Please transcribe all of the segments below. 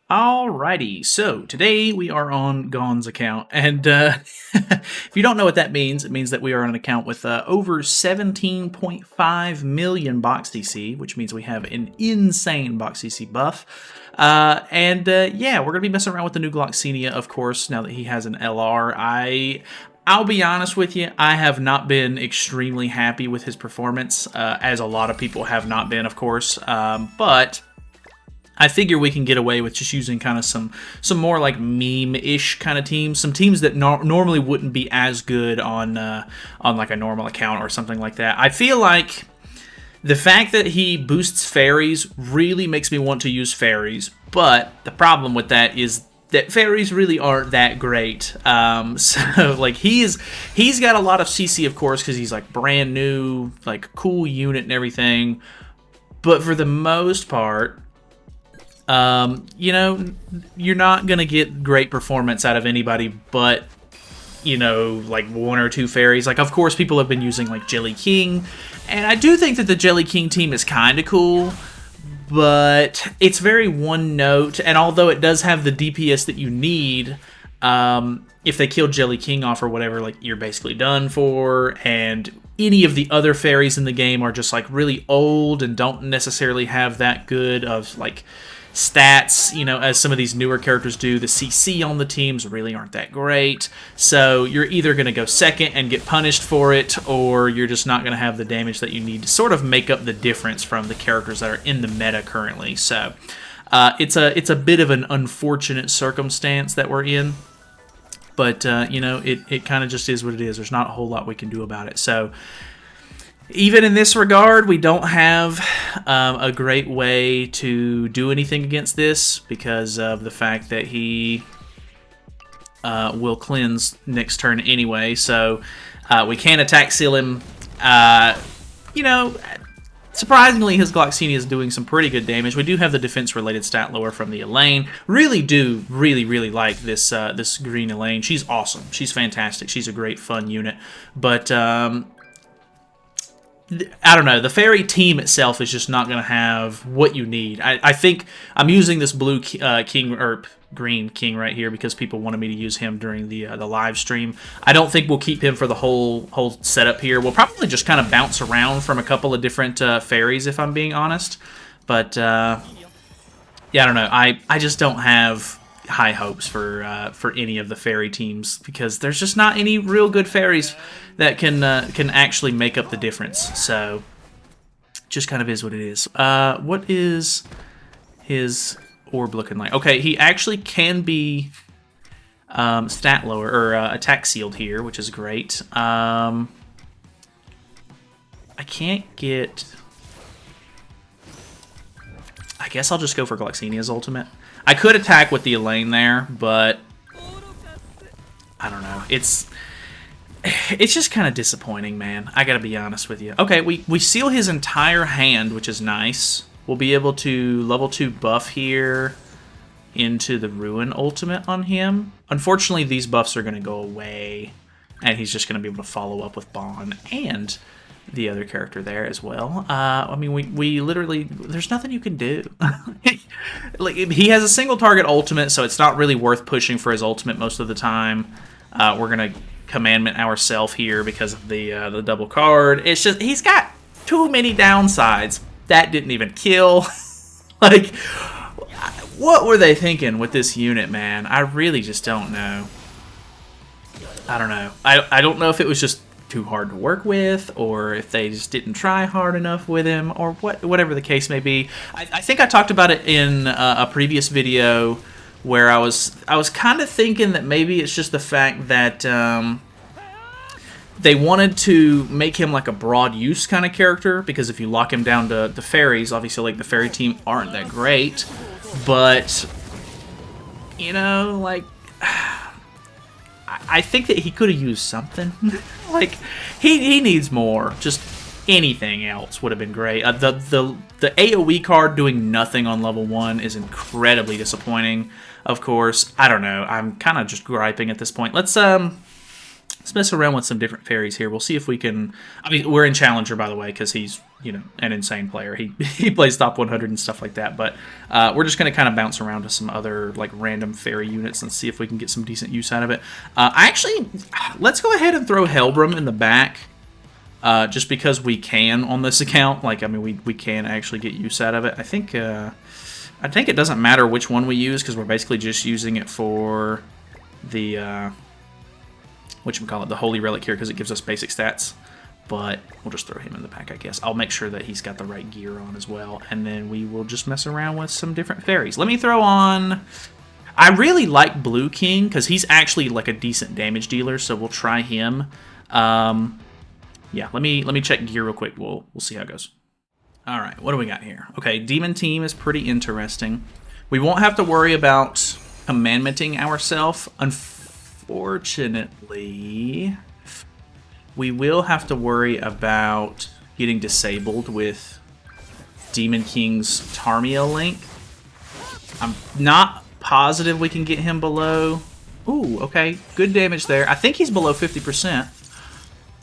Alrighty, so today we are on Gon's account, and if you don't know what that means, it means that we are on an account with over 17.5 million box CC, which means we have an insane box CC buff. Yeah, we're gonna be messing around with the new Gloxinia, of course, now that he has an LR. I'll be honest with you, I have not been extremely happy with his performance, as a lot of people have not been, of course, but I figure we can get away with just using kind of some more like meme-ish kind of teams, some teams that normally wouldn't be as good on like a normal account or something like that. I feel like the fact that he boosts fairies really makes me want to use fairies, but the problem with that is that fairies really aren't that great. So like he's got a lot of CC, of course, because he's like brand new, like cool unit and everything. But for the most part, you know, you're not going to get great performance out of anybody but, you know, like one or two fairies. Like, of course, people have been using, like, Jelly King, and I do think that the Jelly King team is kind of cool, but it's very one note, and although it does have the DPS that you need, if they kill Jelly King off or whatever, like, you're basically done for, and any of the other fairies in the game are just, like, really old and don't necessarily have that good of, like, stats, you know, as some of these newer characters do. The CC on the teams really aren't that great, so you're either going to go second and get punished for it, or you're just not going to have the damage that you need to sort of make up the difference from the characters that are in the meta currently. So it's a bit of an unfortunate circumstance that we're in, but you know, it kind of just is what it is. There's not a whole lot we can do about it. So even in this regard, we don't have a great way to do anything against this because of the fact that he will cleanse next turn anyway. So we can't attack seal him. You know, surprisingly, his Gloxinia is doing some pretty good damage. We do have the defense-related stat lower from the Elaine. Really like this this green Elaine. She's awesome. She's fantastic. She's a great, fun unit. But I don't know, the fairy team itself is just not going to have what you need. I think I'm using this blue king or green king right here because people wanted me to use him during the live stream. I don't think we'll keep him for the whole setup here. We'll probably just kind of bounce around from a couple of different fairies, if I'm being honest. But yeah, I don't know. I just don't have high hopes for any of the fairy teams because there's just not any real good fairies that can actually make up the difference. So just kind of is what it is. What is his orb looking like? Okay, he actually can be stat lower or attack sealed here, which is great. I can't get. I guess I'll just go for Gloxinia's ultimate. I could attack with the Elaine there, but I don't know. It's just kind of disappointing, man. I gotta be honest with you. Okay, we seal his entire hand, which is nice. We'll be able to level 2 buff here into the Ruin ultimate on him. Unfortunately, these buffs are going to go away, and he's just going to be able to follow up with Bond and the other character there as well. I mean, we literally, there's nothing you can do. Like, he has a single target ultimate, so it's not really worth pushing for his ultimate most of the time. We're gonna commandment ourselves here because of the double card. It's just he's got too many downsides. That didn't even kill. Like, what were they thinking with this unit, man? I really just don't know. I don't know. I don't know if it was just too hard to work with, or if they just didn't try hard enough with him, or whatever the case may be. I think I talked about it in a previous video where I was kind of thinking that maybe it's just the fact that they wanted to make him like a broad use kind of character, because if you lock him down to the fairies, obviously like the fairy team aren't that great, but you know, like I think that he could have used something. Like, he needs more. Just anything else would have been great. The AoE card doing nothing on level 1 is incredibly disappointing, of course. I don't know. I'm kind of just griping at this point. Let's Let's mess around with some different fairies here. We'll see if we can... I mean, we're in Challenger, by the way, because he's, you know, an insane player. He plays top 100 and stuff like that. But we're just going to kind of bounce around to some other, like, random fairy units and see if we can get some decent use out of it. Let's go ahead and throw Helbram in the back. Just because we can on this account. Like, I mean, we can actually get use out of it. I think it doesn't matter which one we use, because we're basically just using it for the... whatchamacallit, the Holy Relic here, because it gives us basic stats. But we'll just throw him in the pack, I guess. I'll make sure that he's got the right gear on as well. And then we will just mess around with some different fairies. Let me throw on... I really like Blue King, because he's actually like a decent damage dealer, so we'll try him. Yeah, let me check gear real quick. We'll see how it goes. All right, what do we got here? Okay, Demon Team is pretty interesting. We won't have to worry about commandmenting ourselves. Unfortunately, we will have to worry about getting disabled with Demon King's Tarmia link. I'm not positive we can get him below... Ooh, okay, good damage there. I think he's below 50%.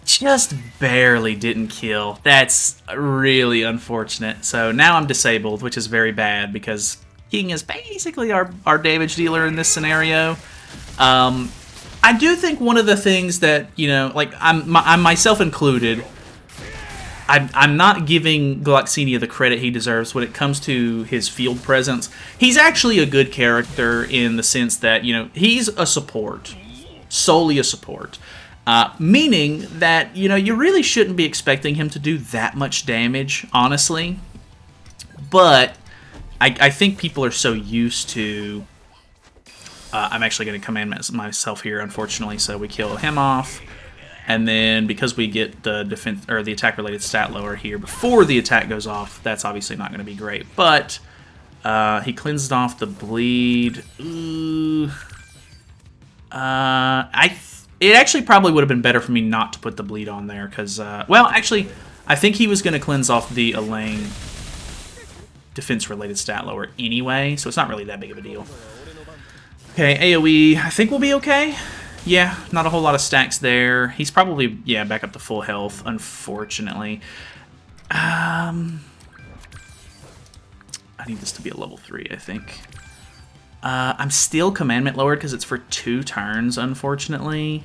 Just barely didn't kill. That's really unfortunate. So now I'm disabled, which is very bad, because King is basically our damage dealer in this scenario. I do think one of the things that, you know, like, I'm myself included, I'm not giving Gloxinia the credit he deserves when it comes to his field presence. He's actually a good character in the sense that, you know, he's a support. Solely a support. Meaning that, you know, you really shouldn't be expecting him to do that much damage, honestly. But I think people are so used to... I'm actually going to command myself here, unfortunately, so we kill him off. And then, because we get the defense or the attack-related stat lower here before the attack goes off, that's obviously not going to be great. But he cleansed off the bleed. Ooh. It actually probably would have been better for me not to put the bleed on there, because, well, actually, I think he was going to cleanse off the Elaine defense-related stat lower anyway, so it's not really that big of a deal. Okay, AoE, I think we'll be okay. Yeah, not a whole lot of stacks there. He's probably, yeah, back up to full health, unfortunately. I need this to be a level 3, I think. I'm still commandment lowered because it's for 2 turns, unfortunately.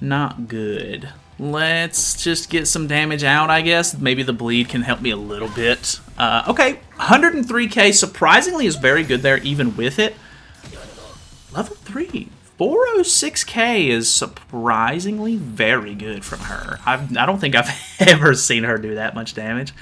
Not good. Let's just get some damage out, I guess. Maybe the bleed can help me a little bit. Okay, 103k surprisingly is very good there, even with it. Level 3. 406k is surprisingly very good from her. I don't think I've ever seen her do that much damage.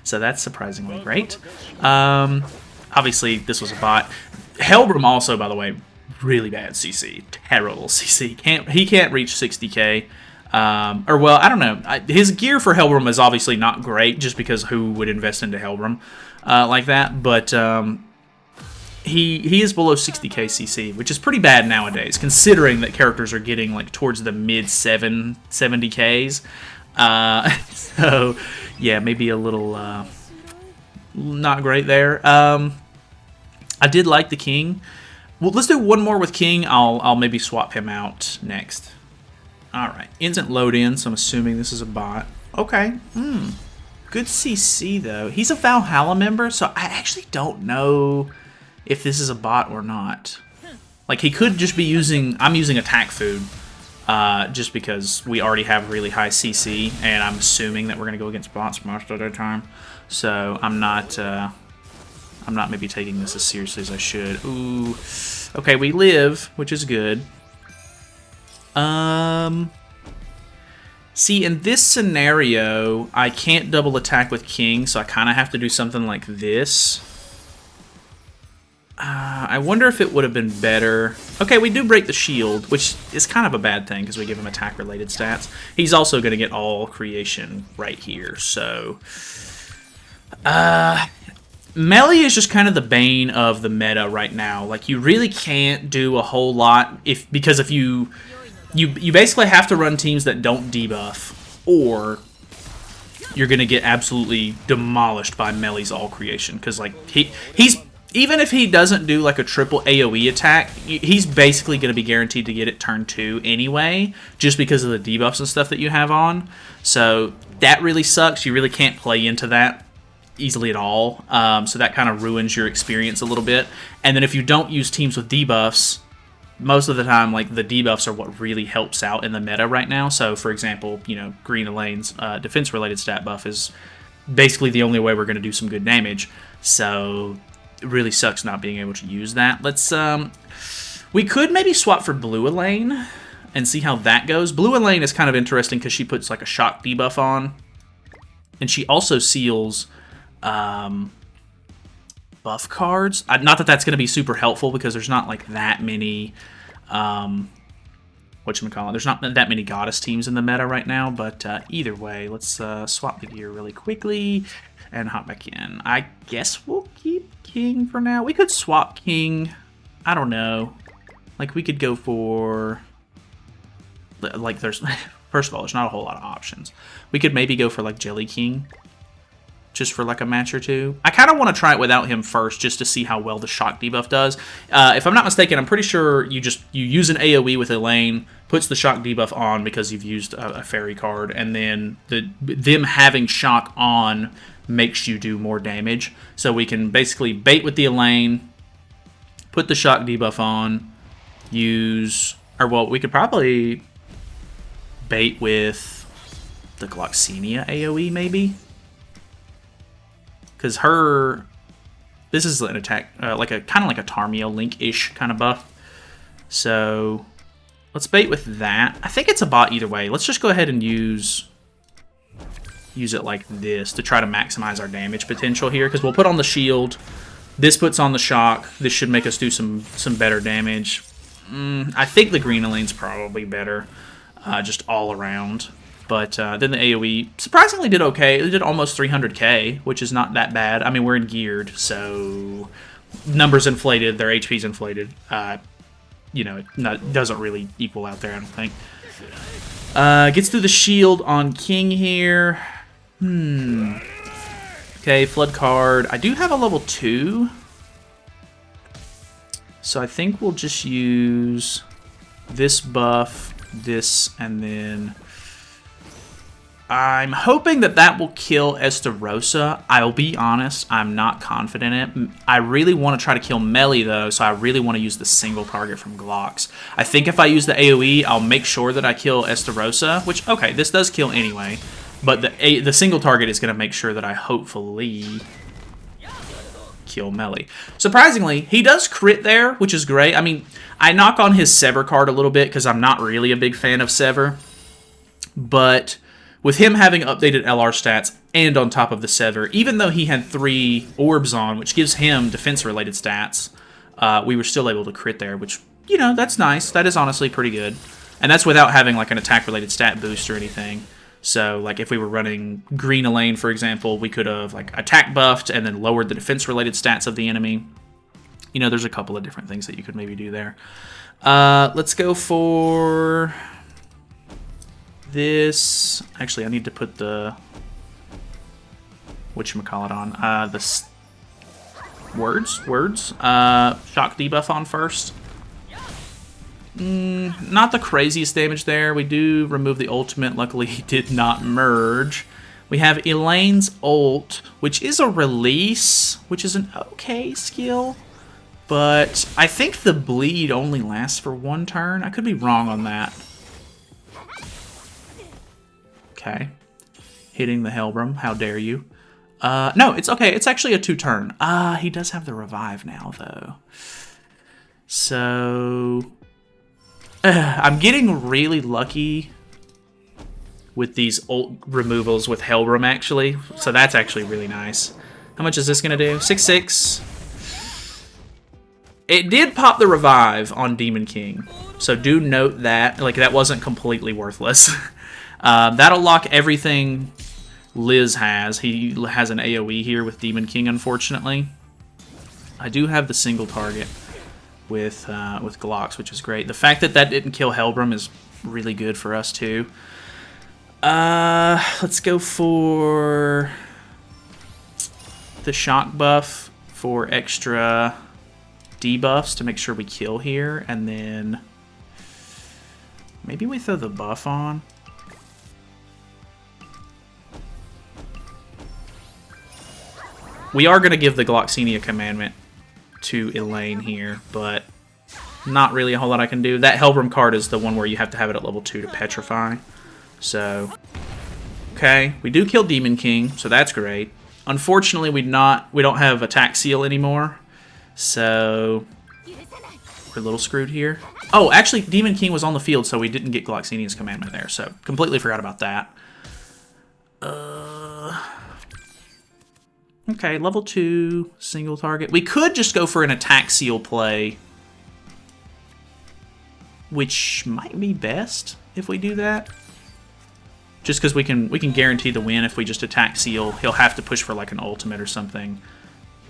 So that's surprisingly great. Obviously, this was a bot. Helbram also, by the way, really bad CC. Terrible CC. He can't reach 60k. Or, well, I don't know. His gear for Helbram is obviously not great, just because who would invest into Helbram like that. But he is below 60k CC, which is pretty bad nowadays, considering that characters are getting like towards the mid 70ks. So, yeah, maybe a little not great there. I did like the King. Well, let's do one more with King. I'll maybe swap him out next. Alright, instant load in, so I'm assuming this is a bot. Okay, good CC though. He's a Valhalla member, so I actually don't know if this is a bot or not. Like, he could just be using... I'm using attack food, just because we already have really high CC, and I'm assuming that we're going to go against bots most of the time. So I'm not maybe taking this as seriously as I should. Ooh. Okay, we live, which is good. See, in this scenario, I can't double attack with King, so I kind of have to do something like this. I wonder if it would have been better. Okay, we do break the shield, which is kind of a bad thing because we give him attack-related stats. He's also going to get all creation right here, so... Melee is just kind of the bane of the meta right now. Like, you really can't do a whole lot because if you basically have to run teams that don't debuff, or you're gonna get absolutely demolished by Melee's all creation. Because like he's even if he doesn't do like a triple AoE attack, he's basically going to be guaranteed to get it turn 2 anyway, just because of the debuffs and stuff that you have on. So that really sucks. You really can't play into that easily at all. So that kind of ruins your experience a little bit. And then if you don't use teams with debuffs, most of the time, like, the debuffs are what really helps out in the meta right now. So, for example, you know, Green Elaine's defense-related stat buff is basically the only way we're going to do some good damage. So it really sucks not being able to use that. Let's, we could maybe swap for Blue Elaine and see how that goes. Blue Elaine is kind of interesting because she puts, like, a shock debuff on. And she also seals buff cards. Not that that's going to be super helpful because there's not like that many, whatchamacallit, there's not that many goddess teams in the meta right now, but either way, let's swap the gear really quickly and hop back in. I guess we'll keep King for now. We could swap King. I don't know. Like, we could go for, like, there's, first of all, there's not a whole lot of options. We could maybe go for, like, Jelly King, just for like a match or two. I kind of want to try it without him first, just to see how well the shock debuff does. If I'm not mistaken, I'm pretty sure you use an AoE with Elaine, puts the shock debuff on because you've used a fairy card, and then them having shock on makes you do more damage. So we can basically bait with the Elaine, put the shock debuff on, we could probably bait with the Gloxinia AoE maybe. Because this is an attack, like a kind of like a Tarmio Link-ish kind of buff. So let's bait with that. I think it's a bot either way. Let's just go ahead and use it like this to try to maximize our damage potential here. Because we'll put on the shield. This puts on the shock. This should make us do some better damage. I think the Green Elaine's probably better, just all around. But then the AoE surprisingly did okay. It did almost 300k, which is not that bad. I mean, we're in geared, so numbers inflated, their HP's inflated. You know, it doesn't really equal out there, I don't think. Gets through the shield on King here. Okay, Flood card. I do have a level 2. So I think we'll just use this buff, this, and then I'm hoping that will kill Estarossa. I'll be honest, I'm not confident in it. I really want to try to kill Melly, though, so I really want to use the single target from Glox. I think if I use the AoE, I'll make sure that I kill Estarossa, which, okay, this does kill anyway, but the single target is going to make sure that I hopefully kill Melly. Surprisingly, he does crit there, which is great. I mean, I knock on his Sever card a little bit because I'm not really a big fan of Sever, but with him having updated LR stats and on top of the Sever, even though he had 3 orbs on, which gives him defense-related stats, we were still able to crit there, which, you know, that's nice. That is honestly pretty good. And that's without having, like, an attack-related stat boost or anything. So, like, if we were running Green Elaine, for example, we could have, like, attack buffed and then lowered the defense-related stats of the enemy. You know, there's a couple of different things that you could maybe do there. Let's go for this. Actually, I need to put the whatchamacallit on. The words. Shock debuff on first. Not the craziest damage there. We do remove the ultimate. Luckily, he did not merge. We have Elaine's ult, which is a release, which is an okay skill. But I think the bleed only lasts for 1 turn. I could be wrong on that. Okay. Hitting the Helbram. How dare you? No, it's okay. It's actually a 2-turn. He does have the revive now, though. So I'm getting really lucky with these ult removals with Helbram, actually. So that's actually really nice. How much is this going to do? 6/6. It did pop the revive on Demon King. So do note that. Like, that wasn't completely worthless. That'll lock everything Liz has. He has an AoE here with Demon King, unfortunately. I do have the single target with Glox, which is great. The fact that didn't kill Helbram is really good for us, too. Let's go for the shock buff for extra debuffs to make sure we kill here, and then maybe we throw the buff on. We are going to give the Gloxinia commandment to Elaine here, but not really a whole lot I can do. That Helbram card is the one where you have to have it at level 2 to petrify. So, okay, we do kill Demon King, so that's great. Unfortunately, we don't have Attack Seal anymore, so we're a little screwed here. Oh, actually, Demon King was on the field, so we didn't get Gloxinia's commandment there, so completely forgot about that. Okay, level 2, single target. We could just go for an Attack Seal play, which might be best if we do that. Just because we can guarantee the win if we just Attack Seal. He'll have to push for like an ultimate or something,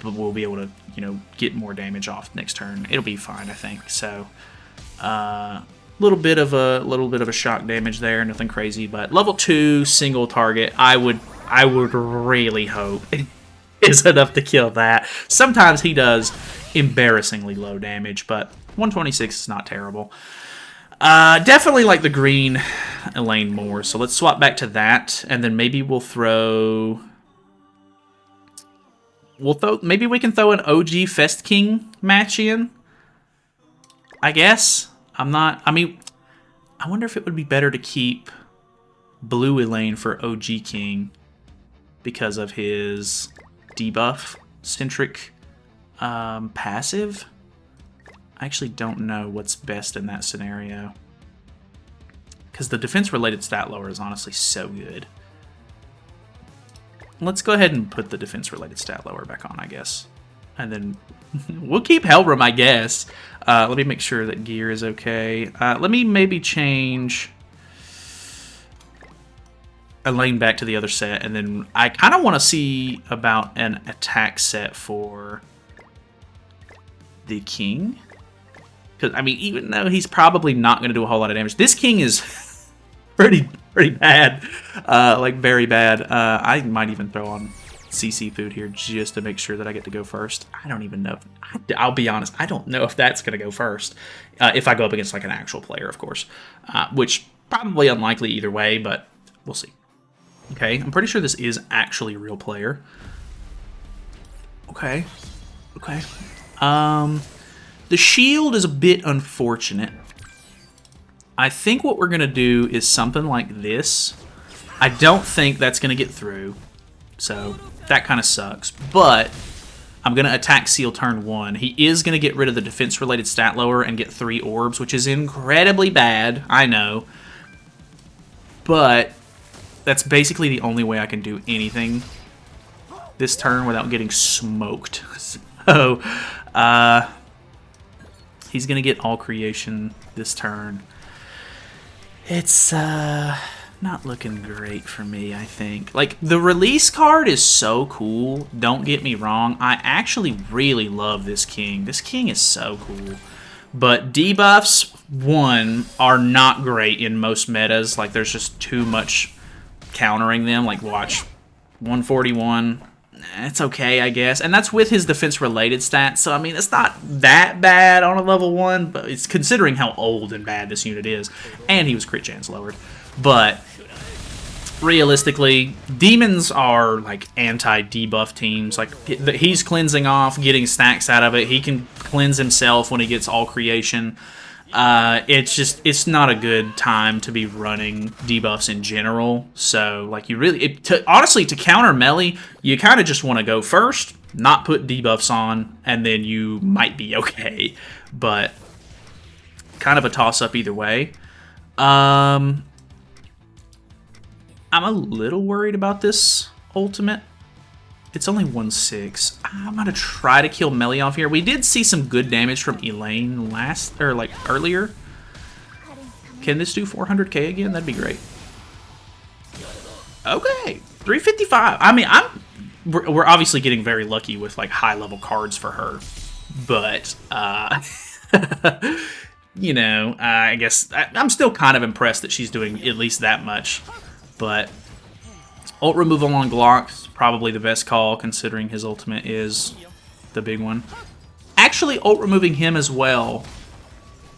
but we'll be able to, you know, get more damage off next turn. It'll be fine, I think. So, little bit of a shock damage there, nothing crazy. But level 2 single target, I would really hope is enough to kill that. Sometimes he does embarrassingly low damage, but 126 is not terrible. Definitely like the green Elaine more, so let's swap back to that, and then maybe we'll throw... maybe we can throw an OG Fest King match in, I guess. I mean, I wonder if it would be better to keep blue Elaine for OG King because of his debuff-centric passive. I actually don't know what's best in that scenario, because the defense-related stat lower is honestly so good. Let's go ahead and put the defense-related stat lower back on, I guess. And then we'll keep Helbram, I guess. Let me make sure that gear is okay. Let me maybe change Elaine back to the other set, and then I kind of want to see about an attack set for the King. Because, I mean, even though he's probably not going to do a whole lot of damage, this King is pretty bad. Like, very bad. I might even throw on CC food here just to make sure that I get to go first. I don't even know. I'll be honest. I don't know if that's going to go first. If I go up against, like, an actual player, of course. Which, probably unlikely either way, but we'll see. Okay, I'm pretty sure this is actually a real player. Okay. Okay. The shield is a bit unfortunate. I think what we're going to do is something like this. I don't think that's going to get through, so that kind of sucks. But I'm going to Attack Seal turn 1. He is going to get rid of the defense-related stat lower and get 3 orbs, which is incredibly bad, I know. But that's basically the only way I can do anything this turn without getting smoked. So, he's going to get all creation this turn. It's not looking great for me, I think. Like, the release card is so cool, don't get me wrong. I actually really love this King. This King is so cool. But debuffs, 1, are not great in most metas. Like, there's just too much countering them. Like, watch, 141... it's okay, I guess. And that's with his defense-related stats. So, I mean, it's not that bad on a level 1, but it's considering how old and bad this unit is. And he was crit chance lowered. But, realistically, demons are, like, anti-debuff teams. Like, he's cleansing off, getting stacks out of it. He can cleanse himself when he gets all creation. It's not a good time to be running debuffs in general. So, like, you really, honestly, to counter melee, you kind of just want to go first, not put debuffs on, and then you might be okay. But, kind of a toss-up either way. I'm a little worried about this ultimate. It's only 1/6. I'm gonna try to kill melee off here. We did see some good damage from Elaine earlier. Can this do 400k again? That'd be great. Okay, 355. I mean, we're obviously getting very lucky with like high level cards for her, but you know, I guess I'm still kind of impressed that she's doing at least that much. But ult removal on Glox, probably the best call considering his ultimate is the big one. Actually ult removing him as well,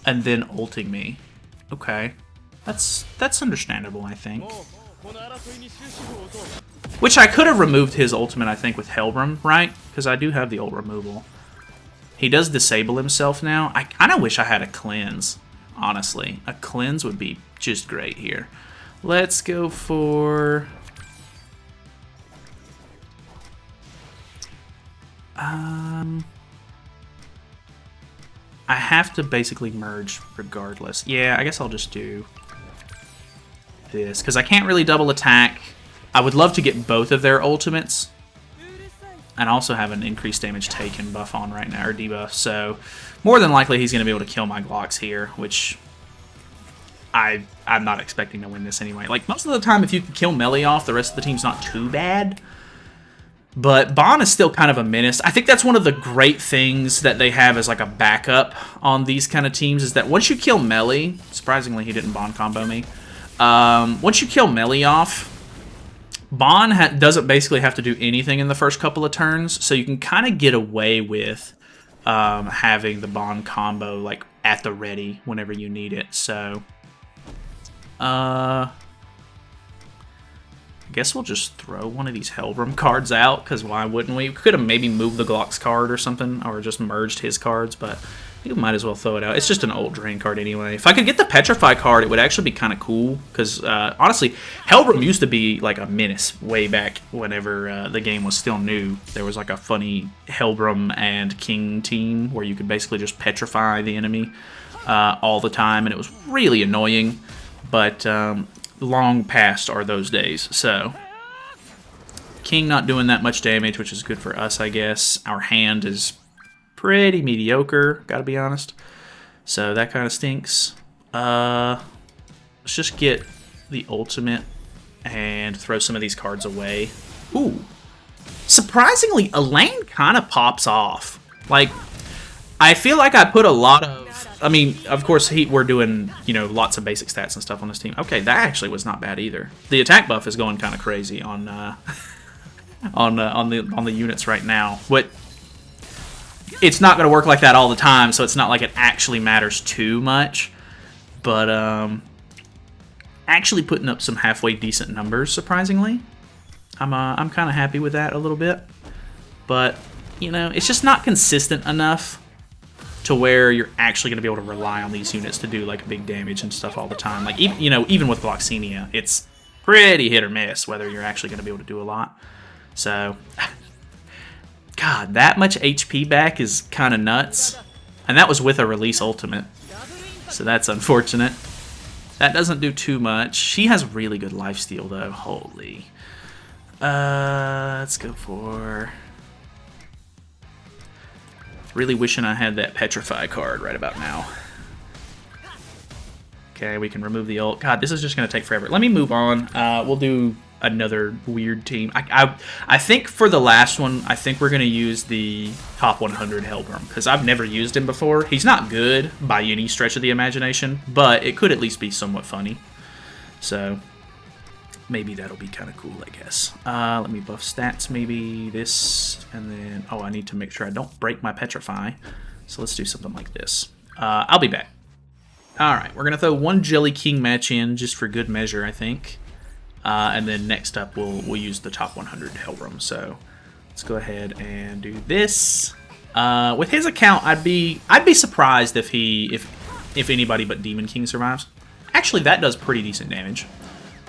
and then ulting me. Okay. That's understandable, I think. Which I could have removed his ultimate, I think, with Helbram, right? Because I do have the ult removal. He does disable himself now. I kind of wish I had a cleanse, honestly. A cleanse would be just great here. Let's go for... I have to basically merge regardless. Yeah, I guess I'll just do this, because I can't really double attack. I would love to get both of their ultimates, and also have an increased damage taken buff on right now, or debuff, so more than likely he's going to be able to kill my Glox here, which I'm not expecting to win this anyway. Like, most of the time, if you can kill Melee off, the rest of the team's not too bad. But Bon is still kind of a menace. I think that's one of the great things that they have as like a backup on these kind of teams, is that once you kill Melee, surprisingly he didn't Bon combo me, once you kill Melee off, Bon doesn't basically have to do anything in the first couple of turns, so you can kind of get away with having the Bon combo like at the ready whenever you need it. So I guess we'll just throw one of these Helbram cards out, because why wouldn't we? We could have maybe moved the Glox card or something, or just merged his cards, but I think we might as well throw it out. It's just an old drain card anyway. If I could get the Petrify card, it would actually be kind of cool, because honestly, Helbram used to be like a menace way back whenever the game was still new. There was like a funny Helbram and King team where you could basically just petrify the enemy all the time, and it was really annoying, but long past are those days. So King not doing that much damage, which is good for us, I guess. Our hand is pretty mediocre, gotta be honest. So that kind of stinks. Let's just get the ultimate and throw some of these cards away. Ooh. Surprisingly, Elaine kind of pops off. Like, I feel like I put a lot of... I mean, of course, we're doing, you know, lots of basic stats and stuff on this team. Okay, that actually was not bad either. The attack buff is going kind of crazy on the units right now. But it's not going to work like that all the time, so it's not like it actually matters too much. But actually putting up some halfway decent numbers, surprisingly. I'm kind of happy with that a little bit. But, you know, it's just not consistent enough to where you're actually going to be able to rely on these units to do like big damage and stuff all the time. Like, even with Gloxinia, it's pretty hit or miss whether you're actually going to be able to do a lot. So, God, that much HP back is kind of nuts. And that was with a release ultimate, so that's unfortunate. That doesn't do too much. She has really good lifesteal though. Holy. Let's go for... Really wishing I had that Petrify card right about now. Okay, we can remove the ult. God, this is just going to take forever. Let me move on. We'll do another weird team. I think for the last one, I think we're going to use the top 100 Helbram, because I've never used him before. He's not good by any stretch of the imagination, but it could at least be somewhat funny. So maybe that'll be kind of cool, I guess. Let me buff stats, maybe this, and then... Oh, I need to make sure I don't break my Petrify. So let's do something like this. I'll be back. Alright, we're going to throw one Jelly King match in, just for good measure, I think. And then next up, we'll use the top 100 Helbram. So let's go ahead and do this. With his account, I'd be surprised if anybody but Demon King survives. Actually, that does pretty decent damage.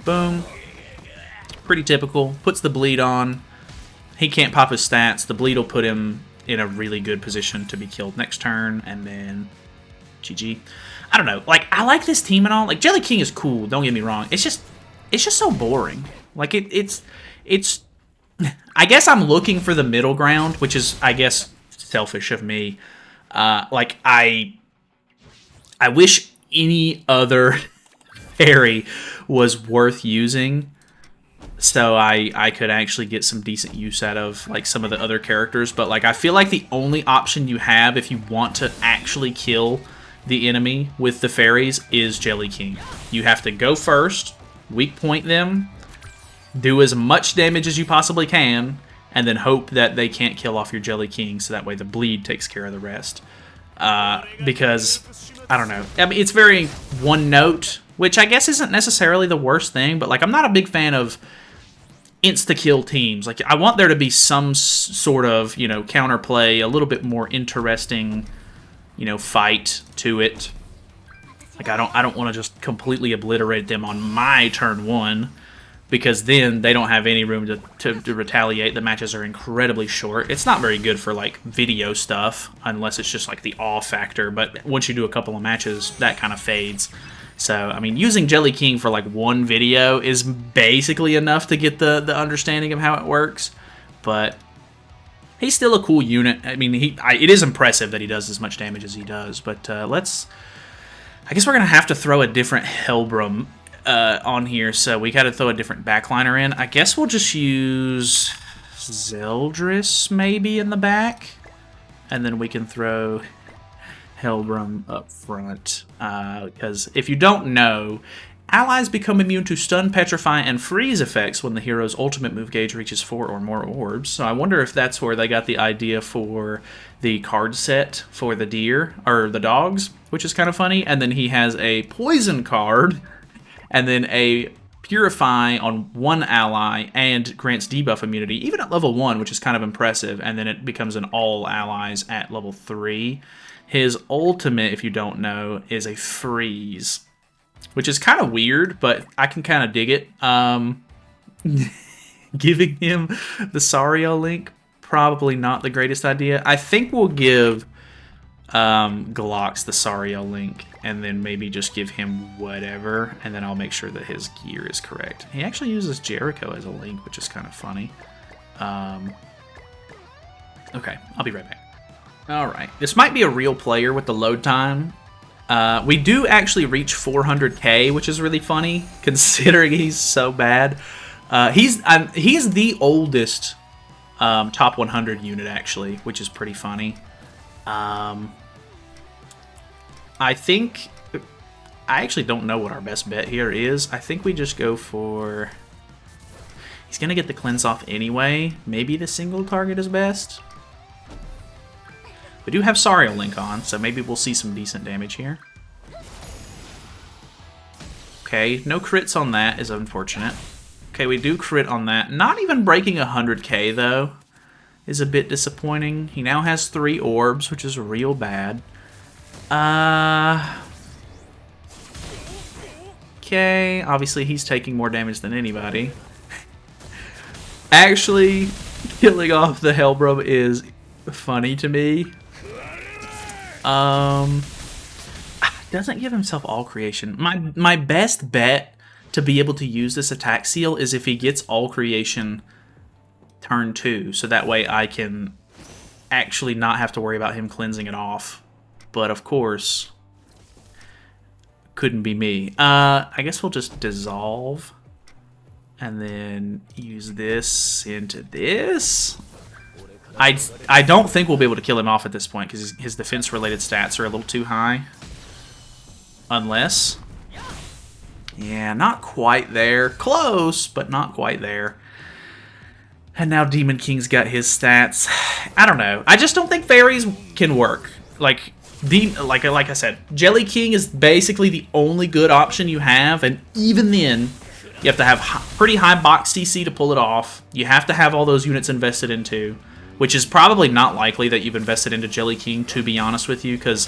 Boom. Pretty typical. Puts the bleed on. He can't pop his stats. The bleed will put him in a really good position to be killed next turn, and then GG. I don't know. Like, I like this team and all. Like, Jelly King is cool. Don't get me wrong. It's just so boring. Like, it's. I guess I'm looking for the middle ground, which is, I guess, selfish of me. Like, I wish any other fairy was worth using, so I could actually get some decent use out of like some of the other characters. But like, I feel like the only option you have if you want to actually kill the enemy with the fairies is Jelly King. You have to go first, weak point them, do as much damage as you possibly can, and then hope that they can't kill off your Jelly King, so that way the bleed takes care of the rest. Because, I don't know. I mean, it's very one note, which I guess isn't necessarily the worst thing, but like I'm not a big fan of insta-kill teams. Like, I want there to be some sort of, you know, counterplay, a little bit more interesting, you know, fight to it. Like, I don't want to just completely obliterate them on my turn 1, because then they don't have any room to retaliate. The matches are incredibly short. It's not very good for, like, video stuff, unless it's just, like, the awe factor, but once you do a couple of matches, that kind of fades. So, I mean, using Jelly King for, like, one video is basically enough to get the understanding of how it works, but he's still a cool unit. I mean, it is impressive that he does as much damage as he does, but I guess we're going to have to throw a different Helbram on here, so we got to throw a different backliner in. I guess we'll just use Zeldris maybe in the back, and then we can throw Helbram up front. Because if you don't know, allies become immune to stun, petrify, and freeze effects when the hero's ultimate move gauge reaches 4 or more orbs. So I wonder if that's where they got the idea for the card set for the deer, or the dogs, which is kind of funny. And then he has a poison card, and then a purify on one ally, and grants debuff immunity, even at level 1, which is kind of impressive. And then it becomes an all allies at level 3. His ultimate, if you don't know, is a freeze, which is kind of weird, but I can kind of dig it. Giving him the Sario link, probably not the greatest idea. I think we'll give Glox the Sario link, and then maybe just give him whatever, and then I'll make sure that his gear is correct. He actually uses Jericho as a link, which is kind of funny. Okay, I'll be right back. Alright, this might be a real player with the load time. We do actually reach 400k, which is really funny, considering he's so bad. He's the oldest top 100 unit, actually, which is pretty funny. I actually don't know what our best bet here is. I think we just go for... He's going to get the cleanse off anyway. Maybe the single target is best. We do have Sario Link on, so maybe we'll see some decent damage here. Okay, no crits on that is unfortunate. Okay, we do crit on that. Not even breaking 100k, though, is a bit disappointing. He now has 3 orbs, which is real bad. Okay, obviously he's taking more damage than anybody. Actually, killing off the Helbram is funny to me. Doesn't give himself all creation. My best bet to be able to use this attack seal is if he gets all creation turn 2, so that way I can actually not have to worry about him cleansing it off. But of course, couldn't be me. I guess we'll just dissolve and then use this into this. I don't think we'll be able to kill him off at this point because his defense-related stats are a little too high. Unless... Yeah, not quite there. Close, but not quite there. And now Demon King's got his stats. I don't know. I just don't think Fairies can work. Like I said, Jelly King is basically the only good option you have, and even then, you have to have pretty high box CC to pull it off. You have to have all those units invested into, which is probably not likely that you've invested into Jelly King, to be honest with you, because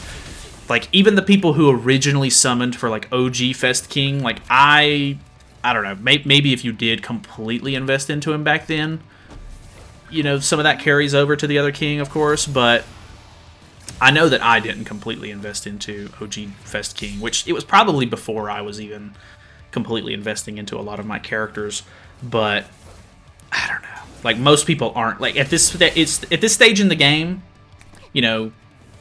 like even the people who originally summoned for like OG Fest King, like I don't know, maybe if you did completely invest into him back then, you know, some of that carries over to the other king, of course, but I know that I didn't completely invest into OG Fest King, which it was probably before I was even completely investing into a lot of my characters, but I don't know. Like, most people aren't. Like, at this stage in the game, you know,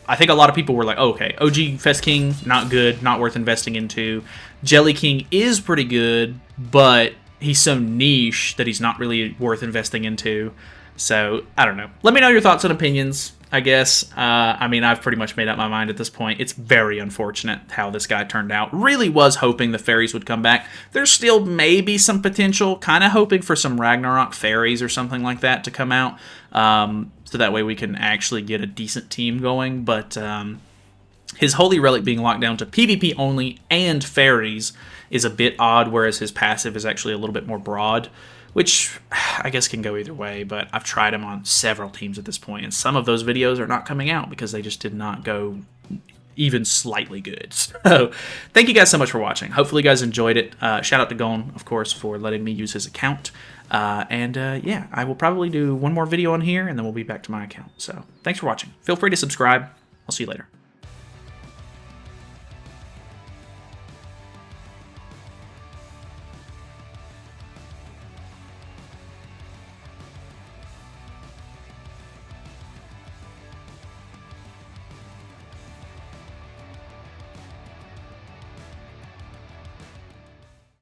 I think a lot of people were like, oh, okay, OG Fest King, not good, not worth investing into. Jelly King is pretty good, but he's so niche that he's not really worth investing into. So, I don't know. Let me know your thoughts and opinions. I guess. I mean, I've pretty much made up my mind at this point. It's very unfortunate how this guy turned out. Really was hoping the Fairies would come back. There's still maybe some potential. Kind of hoping for some Ragnarok Fairies or something like that to come out. So that way we can actually get a decent team going. But his Holy Relic being locked down to PvP only and Fairies is a bit odd, whereas his passive is actually a little bit more broad, which I guess can go either way, but I've tried him on several teams at this point, and some of those videos are not coming out because they just did not go even slightly good. So thank you guys so much for watching. Hopefully you guys enjoyed it. Shout out to Gon, of course, for letting me use his account. Yeah, I will probably do one more video on here, and then we'll be back to my account. So thanks for watching. Feel free to subscribe. I'll see you later.